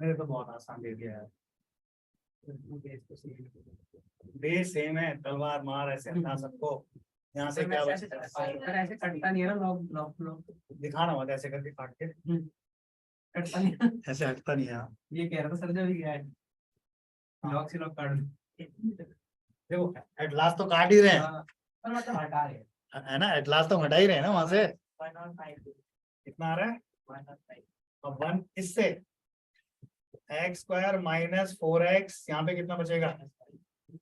मेरे तो बहुत आसान दे दिया यार। बेस सेम है, तलवार मार ऐसे हटा सबको। यहाँ से क्या बचेगा? ऐसे कटता नहीं है ना, लॉक लॉक लॉक दिखाना मत ऐसे करके काट के, कटता नहीं। ऐसे हटता नहीं है। ये कह रहा था सर, जब भी गया है लॉक से लॉक काट देखो एट लास्ट तो काट ही रहे हैं, पर मतलब हटा रहे हैं। है ना, एट लास्ट तो हटा ही रहे हैं ना वहां से। कितना आ रहा है? अब 1 इससे एक्स स्क्वायर माइनस 4x, यहाँ पे कितना बचेगा?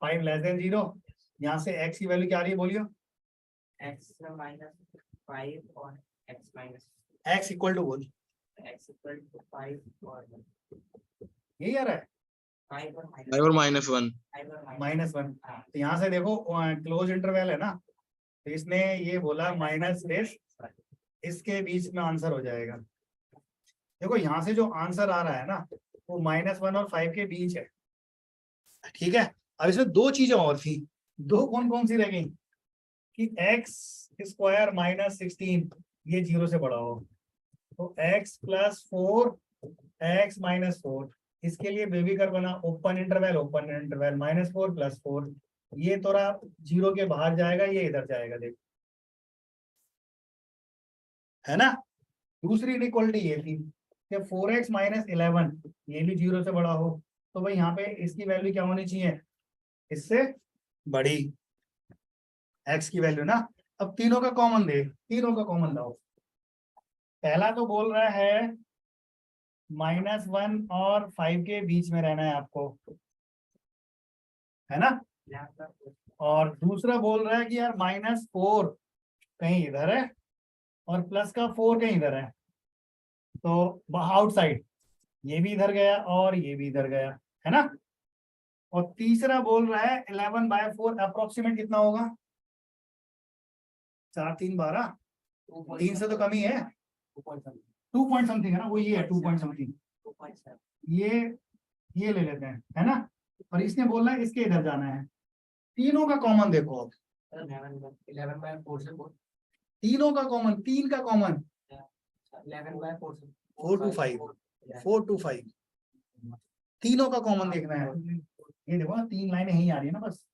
5 लेस देन 0। यहाँ से x की वैल्यू क्या आ रही है बोलियो? x माइनस 5 और x minus x equal to बोल, x इक्वल टू 5 और यही आ रहा है 5 और फाइव और -1। -1। तो यहाँ से देखो क्लोज इंटरवल है ना, तो इसने ये बोला माइनस दिस, इसके बीच में आंसर हो जाएगा। देखो यहाँ से जो आंसर आ रहा है ना वो -1 और 5 के बीच है, ठीक है। अब इसमें दो चीजें और थी, दो कौन कौन सी रह गई कि x स्क्वायर माइनस 16 ये 0 से बड़ा हो, तो x प्लस 4 x माइनस 4, इसके लिए बेबी कर बना ओपन इंटरवल -4 प्लस 4, ये थोड़ा 0 के बाहर जाएगा, ये इधर जाएगा, देख है ना। दूसरी इनइक्वालिटी ये थी कि 4x माइनस 11 ये भी 0 से बड़ा हो, तो भाई यहाँ पे इसकी वैल्यू क्या होनी चाहिए? इससे बड़ी, x की वैल्यू ना। अब तीनों का कॉमन दे, तीनों का कॉमन लाओ। पहला तो बोल रहा है -1 और 5 के बीच में रहना है आपको, है ना। और दूसरा बोल रहा है कि यार -4 कहीं इधर है और प्लस का 4 कहीं इधर है, तो आउटसाइड ये भी इधर गया और ये भी इधर गया, है ना। और तीसरा बोल रहा है 11/4 अप्रोक्सीमेट कितना होगा? 4 3 12, 3 से तो कम ही है, 2 पॉइंट समथिंग है ना, वो ये है 2 पॉइंट समथिंग, ये ले लेते हैं, है ना। और इसने बोला है इसके इधर जाना है। तीनों का कॉमन देखो, अब 11/4 से 4, तीनों का कॉमन, 3 का कॉमन 11/4 से 4 to 5, तीनों का कॉमन देखना है। ये देखो ना 3 लाइनें यही आ रही है ना बस,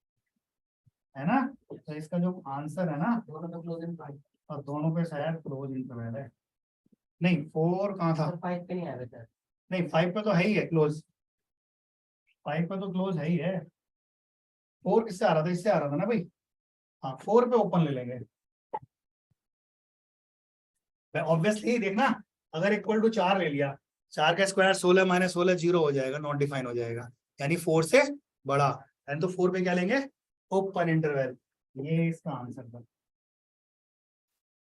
है ना। तो इसका जो आंसर है ना, दोनों का क्लोज इन 5 और दोनों पे शायद क्लोज इंटरवल है। नहीं 4 कहाँ था? 5 पे नहीं आ रहा था। नहीं 5 पे तो है ही है क्लोज, 5 पे तो क्लोज है ही है। 4 किससे आ रहा था? इससे आ रहा था ना भाई। हाँ 4 पे ओपन ले लेंगे। ऑब्वियसली देखना, अगर इक्वल टू 4 ले लिया, 4 का स्क्वायर 16 - 16 0 हो जाएगा, नॉट डिफाइन हो जाएगा, यानी 4 से बड़ा, एंड तो 4 पे क्या लेंगे? Open interval. ये इसका आंसर था।